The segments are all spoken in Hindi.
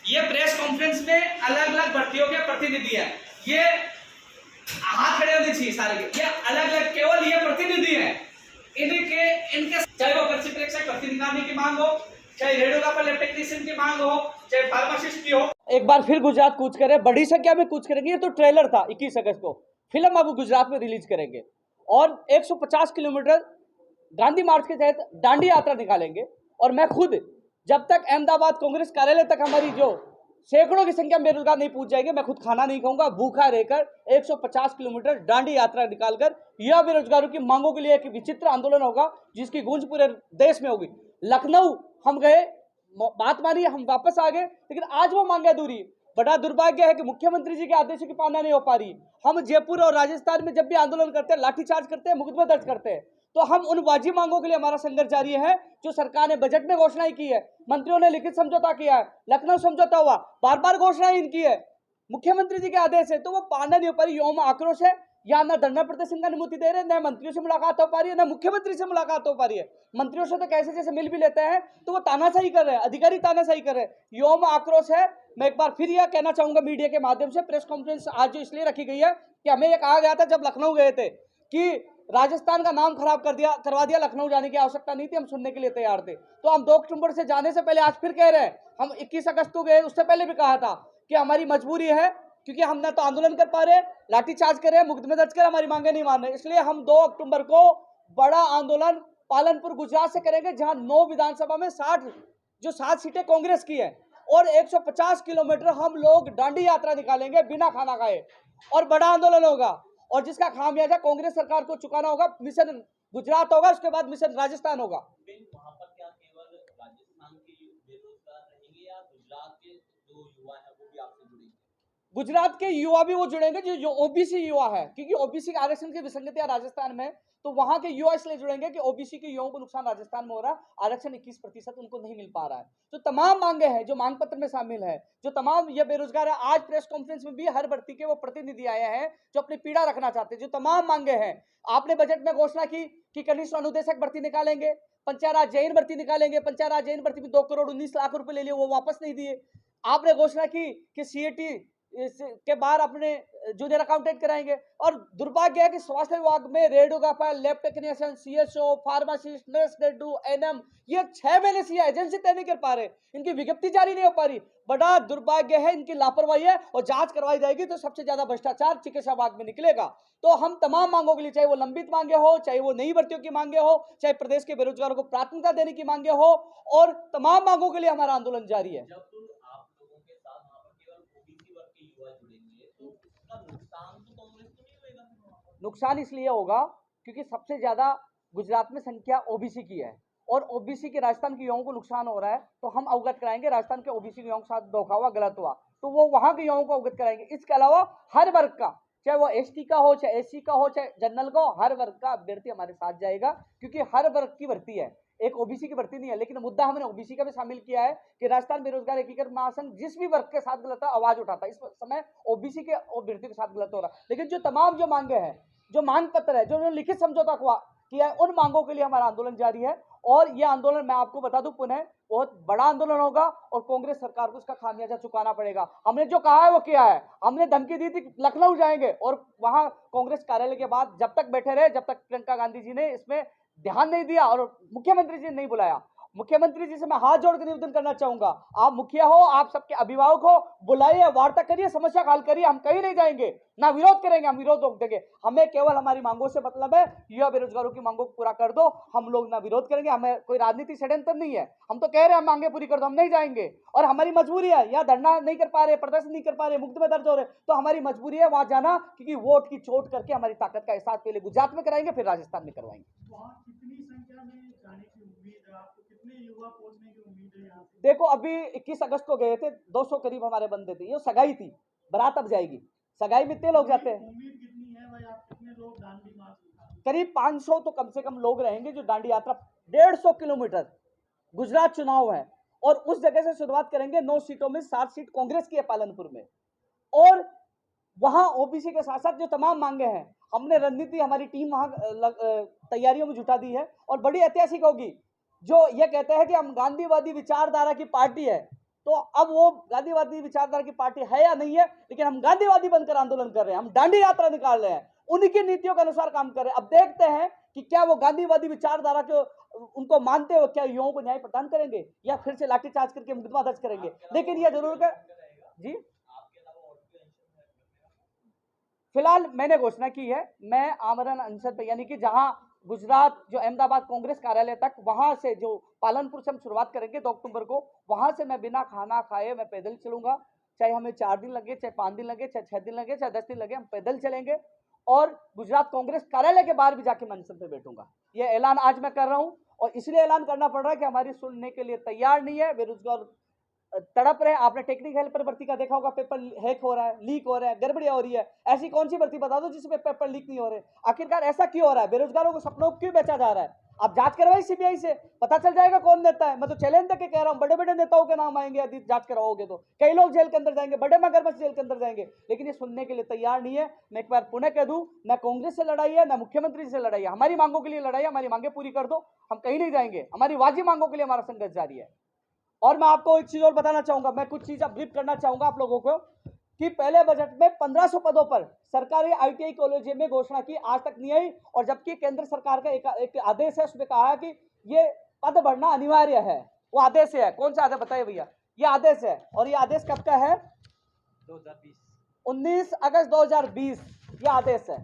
ये प्रेस कॉन्फ्रेंस में अलग अलग भर्तियों के प्रतिनिधि हैं। ये हाथ खड़े होने चाहिए सारे के, ये अलग अलग केवल ये प्रतिनिधि हैं। इनके चाहे वो कृषि प्रेक्षक भर्ती निकालने की मांग हो, चाहे रेडियोग्राफर टेक्नीशियन की मांग हो, चाहे फार्मासिस्ट की हो। एक बार फिर गुजरात कूच करे, बड़ी संख्या में कूच करेंगे। ये तो ट्रेलर था 21 अगस्त को, फिल्म अब गुजरात में रिलीज करेंगे और 150 किलोमीटर गांधी मार्च के तहत दांडी यात्रा निकालेंगे। और मैं खुद जब तक अहमदाबाद कांग्रेस कार्यालय तक हमारी जो सैकड़ों की संख्या में बेरोजगार नहीं पहुंच जाएंगे, मैं खुद खाना नहीं खाऊंगा, भूखा रहकर 150 किलोमीटर दांडी यात्रा निकालकर यह बेरोजगारों की मांगों के लिए एक विचित्र आंदोलन होगा जिसकी गूंज पूरे देश में होगी। लखनऊ हम गए, बात मानी, हम वापस आ गए, लेकिन आज वो मांगे अधूरी। बड़ा दुर्भाग्य है कि मुख्यमंत्री जी के आदेशों की पालना नहीं हो पा रही। हम जयपुर और राजस्थान में जब भी आंदोलन करते हैं, लाठीचार्ज करते हैं, मुकदमे दर्ज करते हैं, तो हम उन वाजिब मांगों के लिए हमारा संघर्ष जारी है जो सरकार ने बजट में घोषणाएं की है, मंत्रियों ने लिखित समझौता किया है, लखनऊ समझौता हुआ, बार बार घोषणाएं इनकी है, मुख्यमंत्री जी के आदेश है, तो वो पालना नहीं हो पा रही। यौम आक्रोश है, या न धरना प्रदर्शन का अनुमति दे रहे, न मंत्रियों से मुलाकात हो पा रही है, न मुख्यमंत्री से मुलाकात हो पा रही है। मंत्रियों से तो कैसे जैसे मिल भी लेते हैं, तो वो तानाशाही कर रहे हैं, अधिकारी तानाशाही कर रहे हैं। यौम आक्रोश है। मैं एक बार फिर यह कहना चाहूंगा मीडिया के माध्यम से, प्रेस कॉन्फ्रेंस आज जो इसलिए रखी गई है कि हमें यह कहा गया था जब लखनऊ गए थे कि राजस्थान का नाम खराब करवा दिया, लखनऊ जाने की आवश्यकता नहीं थी, हम सुनने के लिए तैयार थे। तो हम 2 अक्टूबर से जाने से पहले आज फिर कह रहे हैं, हम 21 अगस्त को गए, उससे पहले भी कहा था कि हमारी मजबूरी है, क्योंकि हम ना तो आंदोलन कर पा रहे, लाठीचार्ज कर रहे हैं, मुकदमे दर्ज कर हमारी मांगे नहीं मान रहे। इसलिए हम 2 अक्टूबर को बड़ा आंदोलन पालनपुर गुजरात से करेंगे, जहां 9 विधानसभा में 60 सीटें कांग्रेस की है, और 150 किलोमीटर हम लोग दांडी यात्रा निकालेंगे बिना खाना खाए, और बड़ा आंदोलन होगा, और जिसका खामियाजा कांग्रेस सरकार को चुकाना होगा। मिशन गुजरात होगा, उसके बाद मिशन राजस्थान होगा। वहां पर क्या केवल राजस्थान के बेरोजगार रहेंगे या गुजरात के जो युवा हैं वो भी आपसे जुड़ेंगे? गुजरात के युवा भी वो जुड़ेंगे जो ओबीसी युवा है, क्योंकि ओबीसी के आरक्षण की विसंगतियां राजस्थान में, तो वहां के युवा इसलिए जुड़ेंगे कि ओबीसी के युवाओं को नुकसान राजस्थान में हो रहा है, आरक्षण 21% उनको नहीं मिल पा रहा है। तो तमाम मांगे हैं जो मांग पत्र में शामिल है, जो तमाम ये बेरोजगार है। आज प्रेस कॉन्फ्रेंस में भी हर भर्ती के वो प्रतिनिधि आए हैं जो अपनी पीड़ा रखना चाहते हैं, जो तमाम मांगे हैं। आपने बजट में घोषणा की कि कनिष्ठ अनुदेशक भर्ती निकालेंगे, पंचायत राज जैन भर्ती निकालेंगे, पंचायत राज जैन भर्ती में 2 करोड़ 19 लाख रुपए ले लिए, वो वापस नहीं दिए। आपने घोषणा की कि सीएटी के बाद अपने जूनियर अकाउंटेंट कराएंगे, और दुर्भाग्य है कि स्वास्थ्य विभाग में radiographer, lab technician, CSO, pharmacist, nurse grade 2, NM, ये 6 महीने से एजेंसी तय नहीं कर पा रहे, इनकी विज्ञप्ति जारी नहीं हो पा रही। बड़ा दुर्भाग्य है, इनकी लापरवाही है, और जांच करवाई जाएगी तो सबसे ज्यादा भ्रष्टाचार चिकित्सा विभाग में निकलेगा। तो हम तमाम मांगों के लिए, चाहे वो लंबित मांगे हो, चाहे वो नई भर्तियों की मांगे हो, चाहे प्रदेश के बेरोजगारों को प्राथमिकता देने की मांगे हो, और तमाम मांगों के लिए हमारा आंदोलन जारी है। नुकसान इसलिए होगा क्योंकि सबसे ज्यादा गुजरात में संख्या ओबीसी की है, और ओबीसी के राजस्थान के युवाओं को नुकसान हो रहा है, तो हम अवगत कराएंगे। राजस्थान के ओबीसी के युवाओं के साथ धोखा हुआ, गलत हुआ, तो वो वहां के युवाओं को अवगत कराएंगे। इसके अलावा हर वर्ग का, चाहे वो एसटी का हो, चाहे एससी का हो, चाहे जनरल का हो, हर वर्ग का अभ्यर्थी हमारे साथ जाएगा, क्योंकि हर वर्ग की भर्ती है, एक ओबीसी की भर्ती नहीं है। लेकिन मुद्दा हमने ओबीसी का भी शामिल किया है कि राजस्थान बेरोजगार एकीकरण महासंघ जिस भी वर्ग के साथ गलत है आवाज उठाता है, इस समय ओबीसी के अभ्यर्थियों के साथ गलत हो रहा है। लेकिन जो तमाम जो मांगे हैं, जो मांग पत्र है, जो लिखित समझौता किया है, उन मांगों के लिए हमारा आंदोलन जारी है। और यह आंदोलन, मैं आपको बता दूं पुनः, बहुत बड़ा आंदोलन होगा, और कांग्रेस सरकार को इसका खामियाजा चुकाना पड़ेगा। हमने जो कहा है वो किया है। हमने धमकी दी थी लखनऊ जाएंगे, और वहां कांग्रेस कार्यालय के बाद जब तक बैठे रहे, जब तक प्रियंका गांधी जी ने इसमें ध्यान नहीं दिया और मुख्यमंत्री जी ने नहीं बुलाया। मुख्यमंत्री जी से मैं हाथ जोड़कर निवेदन करना चाहूंगा, आप मुखिया हो, आप सबके अभिभावक हो, बुलाइए, वार्ता करिए, समस्या का हल करिए। हम कहीं नहीं जाएंगे, ना विरोध करेंगे, हम विरोध रोक देंगे। हमें केवल हमारी मांगों से मतलब है, युवा बेरोजगारों की मांगों को पूरा कर दो, हम लोग ना विरोध करेंगे। हमें कोई राजनीतिक षड्यंत्र नहीं है, हम तो कह रहे हैं हम मांगे पूरी कर दो, हम नहीं जाएंगे। और हमारी मजबूरी है, या धरना नहीं कर पा रहे, प्रदर्शन नहीं कर पा रहे, मुकदमे दर्ज हो रहे, तो हमारी मजबूरी है वहां जाना, क्योंकि वोट की चोट करके हमारी ताकत का एहसास पहले गुजरात में कराएंगे, फिर राजस्थान में करवाएंगे। देखो, अभी 21 अगस्त को गए थे, 200 करीब हमारे बंदे थे, ये सगाई थी, बारात अब जाएगी, सगाई में इतने लोग जाते हैं। करीब 500 तो कम से कम लोग रहेंगे जो दांडी यात्रा, 150 किलोमीटर, गुजरात चुनाव है, और उस जगह से शुरुआत करेंगे। 9 सीटों में 7 सीट कांग्रेस की है पालनपुर में, और वहां ओबीसी के साथ साथ जो तमाम मांगे हैं, हमने रणनीति, हमारी टीम वहां तैयारियों में जुटा दी है, और बड़ी ऐतिहासिक होगी। जो ये कहते हैं कि हम गांधीवादी विचारधारा की पार्टी है, तो अब वो गांधीवादी विचारधारा की पार्टी है या नहीं है, लेकिन हम गांधीवादी बनकर आंदोलन कर रहे हैं, हम दांडी यात्रा निकाल रहे हैं, उन्हीं की नीतियों के अनुसार काम कर रहे हैं। अब देखते हैं कि क्या वो गांधीवादी विचारधारा के उनको मानते हुए क्या युवाओं को न्याय प्रदान करेंगे या फिर से लाठीचार्ज करके मुकदमा दर्ज करेंगे। लेकिन यह जरूर है जी, आपके अलावा और भी अनशन है? फिलहाल मैंने घोषणा की है, मैं आमरण अनशन पे, यानी कि जहां गुजरात जो अहमदाबाद कांग्रेस कार्यालय तक, वहां से जो पालनपुर से हम शुरुआत करेंगे 2 अक्टूबर को, वहां से मैं बिना खाना खाए मैं पैदल चलूंगा, चाहे हमें 4 दिन लगे, चाहे 5 दिन लगे, चाहे 6 दिन लगे, चाहे 10 दिन लगे, हम पैदल चलेंगे और गुजरात कांग्रेस कार्यालय के बाहर भी जाके मैं अनशन पे बैठूंगा। यह ऐलान आज मैं कर रहा हूं और इसलिए ऐलान करना पड़ रहा है कि हमारी सुनने के लिए तैयार नहीं है, बेरोजगार तड़प रहे हैं। आपने टेक्निकल हेल्पर भर्ती का देखा होगा, पेपर हैक हो रहा है, लीक हो रहा है, गड़बड़ियां हो रही है। ऐसी कौन सी भर्ती बता दो जिसमें पेपर लीक नहीं हो रहे? आखिरकार ऐसा क्यों हो रहा है? बेरोजगारों को सपनों को क्यों बेचा जा रहा है? आप जांच करवाई सीबीआई से, पता चल जाएगा कौन नेता है। मैं तो चैलेंज तक कह रहा हूं, बड़े बड़े नेताओं के नाम आएंगे यदि जांच करवाओगे तो। कई लोग जेल के अंदर जाएंगे, बड़े मगरमच्छ जेल के अंदर जाएंगे, लेकिन ये सुनने के लिए तैयार नहीं है। मैं एक बार पुनः कह दूं, न कांग्रेस से लड़ाई है, न मुख्यमंत्री से लड़ाई है, हमारी मांगों के लिए लड़ाई है। हमारी मांगे पूरी कर दो, हम कहीं नहीं जाएंगे। हमारी वाजिब मांगों के लिए हमारा संघर्ष जारी है। और मैं आपको एक चीज और बताना चाहूंगा, मैं कुछ चीज ब्रीफ करना चाहूंगा आप लोगों को, कि पहले बजट में 1500 पदों पर सरकारी आईटीआई कॉलेज में घोषणा की, आज तक नहीं आई। और जबकि केंद्र सरकार का एक आदेश है, उसमें कहा है कि ये पद बढ़ना अनिवार्य है। वो आदेश है, कौन सा आदेश बताइए भैया? ये आदेश है, और ये आदेश कब का है? 2020 19 अगस्त 2020 ये आदेश है।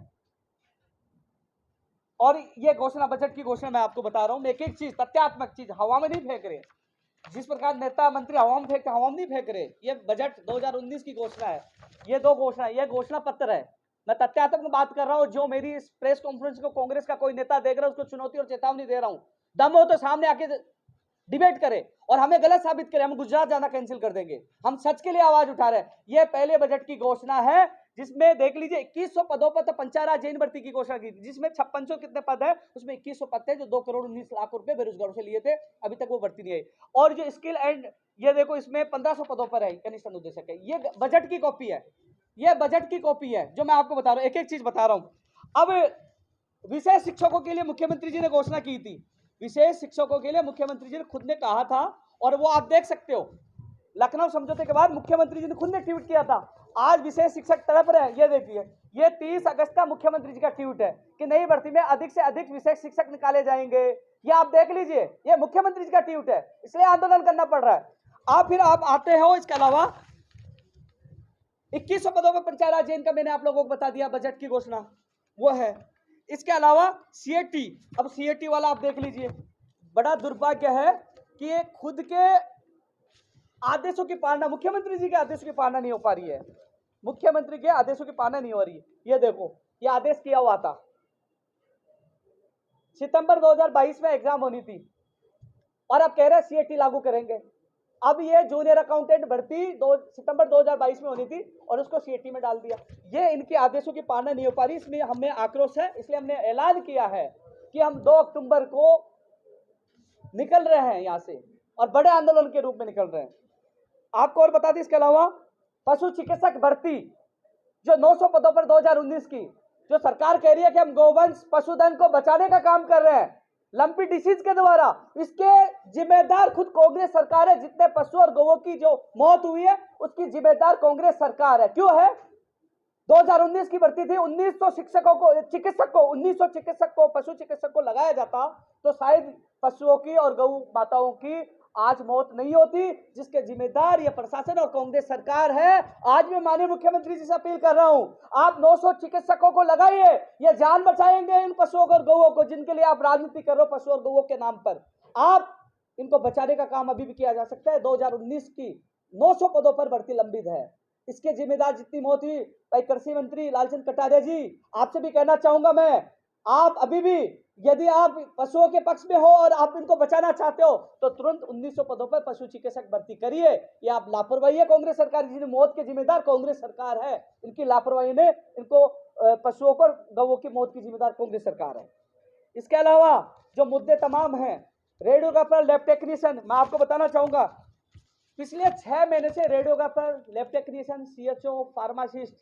और ये घोषणा, बजट की घोषणा मैं आपको बता रहा हूं, एक एक चीज, तथ्यात्मक चीज, हवा में नहीं फेंक रहे। जिस प्रकार नेता मंत्री हवा में फेंकते, हवा में नहीं फेंक रहे। ये बजट 2019 की घोषणा है, ये 2 घोषणा, ये घोषणा पत्र है। मैं तथ्यात्मक बात कर रहा हूं। जो मेरी इस प्रेस कॉन्फ्रेंस को कांग्रेस का कोई नेता देख रहा है, उसको चुनौती और चेतावनी दे रहा हूं। दम हो तो सामने आके डिबेट करे और हमें गलत साबित करे, हम गुजरात जाना कैंसिल कर देंगे। हम सच के लिए आवाज उठा रहे हैं। यह पहले बजट की घोषणा है, जिसमें देख लीजिए 2100 पदों पर तो पंचायत जैन भर्ती की घोषणा की थी, जिसमें 5600 कितने पद है, उसमें 2100 पद थे जो 2 करोड़ 19 लाख रुपए बेरोजगारों से लिए थे। अभी तक वो भर्ती नहीं आई। और जो स्किल एंड, ये देखो इसमें 1500 पदों पर है कनिष्ठ अनुदेशक है। ये बजट की कॉपी है, ये बजट की कॉपी है जो मैं आपको बता रहा हूं, एक एक चीज बता रहा हूं। अब विशेष शिक्षकों के लिए मुख्यमंत्री जी ने घोषणा की थी। विशेष शिक्षकों के लिए मुख्यमंत्री जी ने खुद ने कहा था, और वो आप देख सकते हो, लखनऊ समझौते के बाद मुख्यमंत्री जी ने खुद ने ट्वीट किया था। आज विशेष शिक्षक तड़प रहे हैं, ये देखिए, ये 30 अगस्त का मुख्यमंत्री जी का ट्वीट है कि नई भर्ती में अधिक से अधिक विशेष शिक्षक निकाले जाएंगे। ये आप देख लीजिए, ये मुख्यमंत्री जी का ट्वीट है, इसलिए आंदोलन करना पड़ रहा है। फिर आप आते हो, इसके अलावा 2100 पदों पर पंचायत राज जैन का मैंने आप लोगों को बता दिया, बजट की घोषणा वो है। इसके अलावा सीएटी, अब सीएटी वाला आप देख लीजिए, बड़ा दुर्भाग्य है कि ये खुद के आदेशों की पालना, मुख्यमंत्री जी के आदेशों की पालना नहीं हो पा रही है। मुख्यमंत्री के आदेशों की पालना नहीं हो रही है। ये देखो, ये आदेश किया हुआ था, सितंबर 2022 में एग्जाम होनी थी, और अब कह रहे हैं सीएटी लागू करेंगे। अब ये जूनियर अकाउंटेंट भर्ती सितंबर 2022 में होनी थी और उसको सीएटी में डाल दिया। ये इनके आदेशों की पालना नहीं हो पा रही, इसमें हमें आक्रोश है। इसलिए हमने ऐलान किया है कि हम 2 अक्टूबर को निकल रहे हैं यहां से, और बड़े आंदोलन के रूप में निकल रहे हैं। आपको और बता दें, इसके अलावा पशु चिकित्सक भर्ती जो 900 पदों पर 2019 की, जो सरकार कह रही है कि हम गौवंश पशुधन को बचाने का काम कर रहे हैं लंपी डिसीज के द्वारा, इसके जिम्मेदार खुद कांग्रेस सरकार है। जितने पशु और गौओं की जो मौत हुई है, उसकी जिम्मेदार कांग्रेस सरकार है। क्यों है? 2019 की भर्ती थी, 1900 शिक्षकों को, चिकित्सक को, 1900 चिकित्सक को, पशु चिकित्सक को लगाया जाता तो शायद पशुओं की और गौ माताओं की आज मौत नहीं होती, जिसके जिम्मेदार ये प्रशासन और कांग्रेस सरकार है। आज मैं माननीय मुख्यमंत्री जी से अपील कर रहा हूं, आप 900 चिकित्सकों को लगाइए, ये जान बचाएंगे इन पशुओं और गौओं को, जिनके लिए आप राजनीति कर रहे हो पशु और गौओं के नाम पर। आप इनको बचाने का काम अभी भी किया जा सकता है। 2019 की 900 पदों पर भर्ती लंबित है, इसके जिम्मेदार जितनी मौत हुई, भाई कृषि मंत्री लालचंद कटारिया जी, आपसे भी कहना चाहूंगा मैं, आप अभी भी यदि आप पशुओं के पक्ष में हो और आप इनको बचाना चाहते हो तो तुरंत 1900 पदों पर पशु चिकित्सक भर्ती करिए। ये आप लापरवाही है कांग्रेस सरकार की, मौत के जिम्मेदार कांग्रेस सरकार है। इनकी लापरवाही ने इनको पशुओं पर गौओं की मौत की जिम्मेदार कांग्रेस सरकार है। इसके अलावा जो मुद्दे तमाम हैं, रेडियोग्राफर, लैब टेक्नीशियन, मैं आपको बताना चाहूंगा पिछले 6 महीने से radiographer, lab technician, CHO, pharmacist,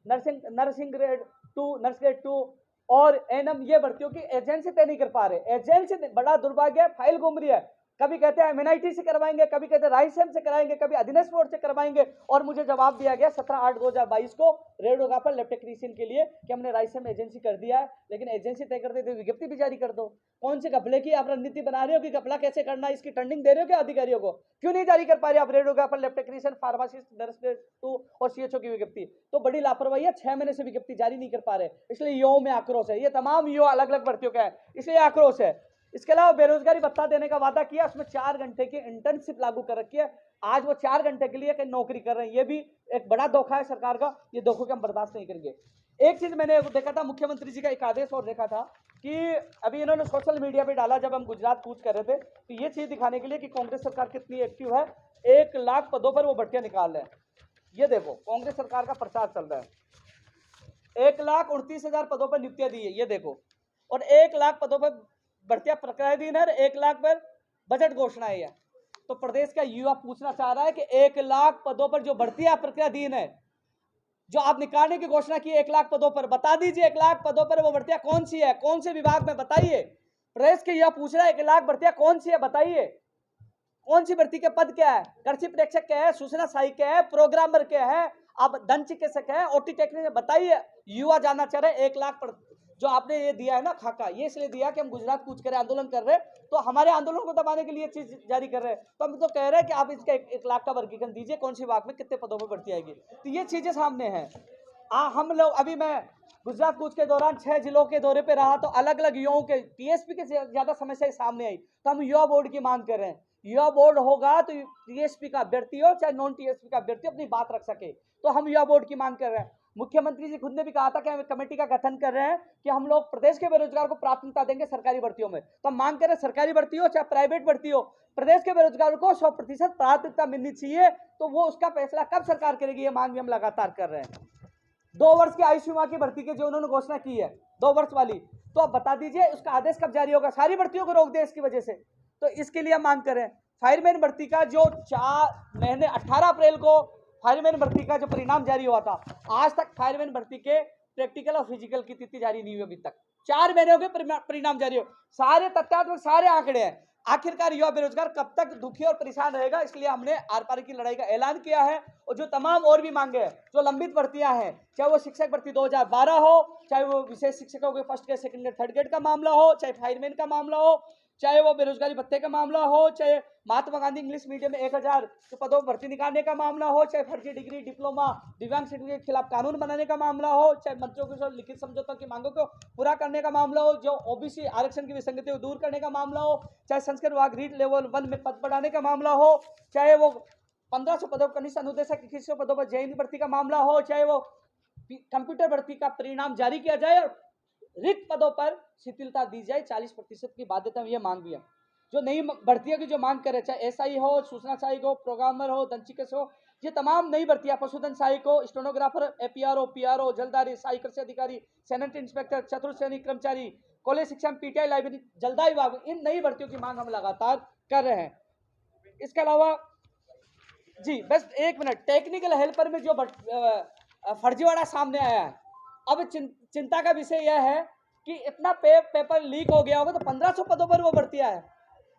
nursing grade 2, nurse grade 2 और एनएम, ये भर्तियों की एजेंसी तय नहीं कर पा रहे। एजेंसी, बड़ा दुर्भाग्य है, फाइल घूम रही है, कभी कहते हैं MNIT से करवाएंगे, कभी कहते हैं रायसेन से कराएंगे, कभी अधीनस्थ बोर्ड से करवाएंगे। और मुझे जवाब दिया गया 17/8/2022 को रेडियोग्राफर लैब टेक्नीशियन के लिए कि हमने रायसेन में एजेंसी कर दिया है, लेकिन एजेंसी तय कर देते विज्ञप्ति भी जारी कर दो। कौन से घपले की आप रणनीति बना रहे हो कि घपला कैसे करना है, इसकी ट्रेनिंग दे रहे हो क्या अधिकारियों को? क्यों नहीं जारी कर पा रहे आप radiographer lab technician, pharmacist, nurse 2 और CHO की विज्ञप्ति? तो बड़ी लापरवाही है, 6 महीने से विज्ञप्ति जारी नहीं कर पा रहे, इसलिए युवाओं में आक्रोश है। ये तमाम युवा अलग अलग भर्तियों का है, इसलिए आक्रोश है। इसके अलावा बेरोजगारी भत्ता देने का वादा किया, उसमें 4 घंटे की इंटर्नशिप लागू कर रखी है। आज वो 4 घंटे के लिए कहीं नौकरी कर रहे हैं, ये भी एक बड़ा धोखा है सरकार का। ये धोखों को हम बर्दाश्त नहीं करेंगे। एक चीज मैंने देखा था, मुख्यमंत्री जी का एक आदेश और देखा था कि अभी इन्होंने सोशल मीडिया पे डाला, जब हम गुजरात कूच कर रहे थे, तो ये चीज दिखाने के लिए कि कांग्रेस सरकार कितनी एक्टिव है। 1 लाख पदों पर वो भर्तियां निकाल रहे हैं। ये देखो कांग्रेस सरकार का प्रचार चल रहा है। 1,29,000 पदों पर नियुक्तियां दी है, ये देखो। और 1 लाख पदों पर भर्तियां प्रक्रियाधीन है, 1 लाख पर बजट घोषणाएं है। तो प्रदेश का युवा पूछना चाह रहा है कि 1 लाख पदों पर जो भर्तियां प्रक्रियाधीन है, जो आप निकालने की घोषणा की 1 लाख पदों पर, बता दीजिए 1 लाख पदों पर वो भर्तियां कौन सी है, कौन से विभाग में, बताइए। प्रदेश के युवा पूछ रहा है 1 लाख भर्तियां कौन सी है, बताइए। कौन सी भर्ती के पद क्या है? कृषि प्रेक्षक क्या है, सूचना सहायक क्या है, प्रोग्रामर क्या है, आप दंत चिकित्सक है, OT टेक्नीशियन, बताइए। युवा जानना चाह रहे 1 लाख पर जो आपने ये दिया है ना खाका, ये इसलिए दिया कि हम गुजरात कूच करे आंदोलन कर रहे हैं, तो हमारे आंदोलन को दबाने के लिए चीज जारी कर रहे हैं। तो हम तो कह रहे हैं कि आप इसका 1 लाख का वर्गीकरण दीजिए, कौन सी विभाग में कितने पदों पर भर्ती आएगी। तो ये चीजें सामने हैं। हम लोग अभी मैं गुजरात कूच के दौरान 6 जिलों के दौरे पे रहा, तो अलग अलग युवाओं के TSP के ज्यादा समस्याएं सामने आई, तो हम युवा बोर्ड की मांग कर रहे हैं। युवा बोर्ड होगा तो TSP का अभ्यर्थी हो चाहे नॉन TSP का अभ्यर्थी अपनी बात रख सके, तो हम युवा बोर्ड की मांग कर रहे हैं। मुख्यमंत्री जी खुद ने भी कहा था कि हम कमेटी का गठन कर रहे हैं कि हम लोग प्रदेश के बेरोजगार को प्राथमिकता देंगे सरकारी भर्तियों में। तो हम मांग कर रहे हैं सरकारी भर्ती हो चाहे प्राइवेट भर्ती हो, प्रदेश के बेरोजगारों को 100% प्राथमिकता मिलनी चाहिए। तो वो उसका फैसला कब सरकार करेगी, ये मांग भी हम लगातार कर रहे हैं। 2 वर्ष की आयु सीमा की भर्ती की जो उन्होंने घोषणा की है 2 वर्ष वाली, तो अब बता दीजिए उसका आदेश कब जारी होगा? सारी भर्तियों को रोक दे इसकी वजह से, तो इसके लिए हम मांग करें। फायरमैन भर्ती का जो 4 महीने 18 अप्रैल को फायरमैन भर्ती का जो परिणाम जारी हुआ था, आज तक फायरमैन भर्ती के प्रैक्टिकल और फिजिकल की तिथि जारी नहीं हुई अभी तक। 4 महीने हो गए परिणाम जारी हो, सारे तथ्यात्मक सारे आंकड़े हैं। आखिरकार युवा बेरोजगार कब तक दुखी और परेशान रहेगा? इसलिए हमने आर पार की लड़ाई का ऐलान किया है। और जो तमाम और भी मांगे हैं, जो लंबित भर्तियां हैं, चाहे वो शिक्षक भर्ती 2012 हो, चाहे वो विशेष शिक्षकों के 1st grade 2nd grade 3rd grade का मामला हो, चाहे फायरमैन का मामला हो, चाहे वो बेरोजगारी भत्ते का मामला हो, चाहे महात्मा गांधी इंग्लिश मीडियम में 1000 पदों पर भर्ती निकालने का मामला हो, चाहे फर्जी डिग्री डिप्लोमा दिव्यांग सर्टिफिकेट के खिलाफ कानून बनाने का मामला हो, चाहे मंत्रियों के साथ लिखित समझौतों की मांगों को पूरा करने का मामला हो, जो OBC आरक्षण की विसंगति को दूर करने का मामला हो, चाहे संस्कृत विभाग रीड लेवल 1 में पद बढ़ाने का मामला हो, चाहे वो 1500 पदों पर कनिष्ठ अनुदेशक 2100 पदों पर जैन भर्ती का मामला हो, चाहे वो कंप्यूटर भर्ती का परिणाम जारी किया जाए और रिक्त पदों पर शिथिलता दी जाए 40% की बाध्यता में, यह मांग भी है। जो नई भर्तियों की जो मांग करे, चाहे SI हो, सूचना सहायक हो, प्रोग्रामर हो, दंत चिकित्सक हो, ये तमाम नई भर्तियां, पशुधन सहायक हो, स्टेनोग्राफर, APRO, PRO, जलदारी, सहायक कृषि अधिकारी, सैनिटरी इंस्पेक्टर, चतुर्थ श्रेणी कर्मचारी, कॉलेज शिक्षा में PTI लाइब्रेरी, जलदारी विभाग, इन नई भर्तियों की मांग हम लगातार कर रहे हैं। इसके अलावा जी बस 1 मिनट, टेक्निकल हेल्पर में जो फर्जीवाड़ा सामने आया है, अब चिंता का विषय यह है कि इतना पेपर लीक हो गया होगा, तो 1500 पदों पर वो भर्तियां है,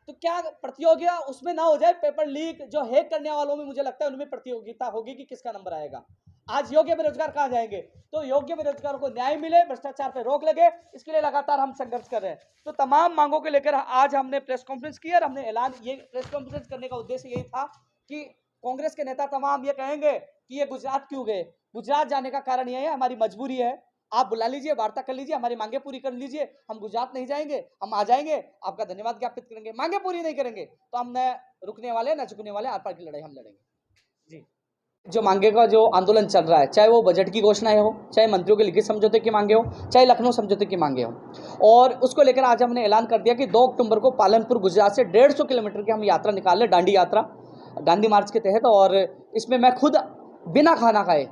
तो क्या प्रतियोगिता उसमें ना हो जाए? पेपर लीक जो हैक करने वालों में मुझे लगता है उनमें प्रतियोगिता होगी कि किसका नंबर आएगा। आज योग्य बेरोजगार कहाँ जाएंगे? तो योग्य बेरोजगारों को न्याय मिले, भ्रष्टाचार पर रोक लगे, इसके लिए लगातार हम संघर्ष कर रहे हैं। तो तमाम मांगों को लेकर आज हमने प्रेस कॉन्फ्रेंस की और हमने ऐलान, ये प्रेस कॉन्फ्रेंस करने का उद्देश्य यही था कि कांग्रेस के नेता तमाम ये कहेंगे कि ये गुजरात क्यों गए। गुजरात जाने का कारण यह है, हमारी मजबूरी है, आप बुला लीजिए, वार्ता कर लीजिए, हमारी मांगे पूरी कर लीजिए। हम गुजरात नहीं जाएंगे, हम आ जाएंगे, आपका धन्यवाद ज्ञापित करेंगे। मांगे पूरी नहीं करेंगे तो हम न रुकने वाले न झुकने वाले, आर पार की लड़ाई हम लड़ेंगे। जी, जो मांगे का जो आंदोलन चल रहा है, चाहे वो बजट की घोषणाएं हो, चाहे मंत्रियों के लिखित समझौते की मांगे हो, चाहे लखनऊ समझौते की मांगे हो, और उसको लेकर आज हमने ऐलान कर दिया कि 2 अक्टूबर को पालनपुर गुजरात से 150 किलोमीटर की हम यात्रा निकाल रहे, दांडी यात्रा, गांधी मार्च के तहत। और इसमें मैं खुद बिना खाना खाए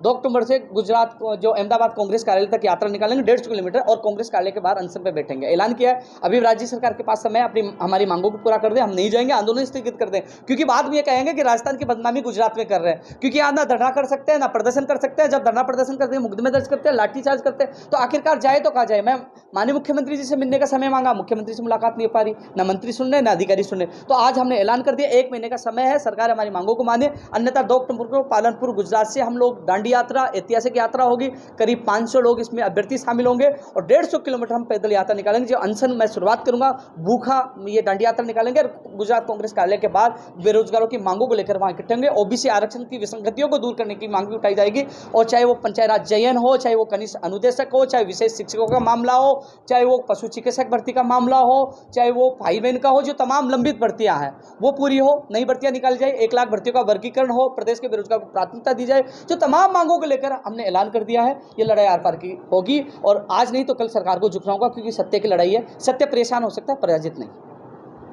2 अक्टूबर से गुजरात जो अहमदाबाद कांग्रेस कार्यालय तक यात्रा निकालेंगे 150 किलोमीटर, और कांग्रेस कार्यालय के बाहर अनशन पे बैठेंगे। ऐलान किया है। अभी राज्य सरकार के पास समय अपनी हमारी मांगों को पूरा कर दे, हम नहीं जाएंगे, आंदोलन स्थगित कर दें, क्योंकि बाद में ये कहेंगे कि राजस्थान की बदनामी गुजरात में कर रहे हैं, क्योंकि यहाँ ना धरना कर सकते हैं ना प्रदर्शन कर सकते हैं। जब धरना प्रदर्शन करते हैं, मुकदमे दर्ज करते हैं, लाठीचार्ज करते हैं, तो आखिरकार जाए तो कहाँ जाए। मैं माननीय मुख्यमंत्री जी से मिलने का समय मांगा, मुख्यमंत्री से मुलाकात नहीं हो पा रही, ना मंत्री सुन रहे ना अधिकारी सुन रहे। तो आज हमने ऐलान कर दिया 1 महीने का समय है, सरकार हमारी मांगों को माने, अन्यथा 2 अक्टूबर को पालनपुर गुजरात से हम लोग दांडी यात्रा, ऐतिहासिक यात्रा होगी, करीब 500 लोग इसमें अभ्यर्थी शामिल होंगे, और 150 किलोमीटर हम पैदल यात्रा निकालेंगे। जो अनशन मैं शुरुआत करूंगा, भूखा ये दांडी यात्रा निकालेंगे, और गुजरात कांग्रेस कार्यालय के बाद बेरोजगारों की मांगों को लेकर वहां इकट्ठे होंगे। ओबीसी आरक्षण की विसंगतियों को दूर करने की मांग भी उठाई जाएगी, और चाहे वो पंचायत राज चयन हो, चाहे वो कनिष्ठ अनुदेशक हो, चाहे विशेष शिक्षकों का मामला हो, चाहे वो पशु चिकित्सक भर्ती का मामला हो, चाहे वो भाई बहन का हो, जो तमाम लंबित भर्तियां हैं वो पूरी हो, नई भर्तियां निकाली जाए, 1 लाख भर्तियों का वर्गीकरण हो, प्रदेश के बेरोजगार को प्राथमिकता दी जाए। जो तमाम मांगों को लेकर हमने ऐलान कर दिया है, ये लड़ाई आर पार की होगी, और आज नहीं तो कल सरकार को झुकना होगा, क्योंकि सत्य की लड़ाई है। सत्य परेशान हो सकता है, पराजित नहीं।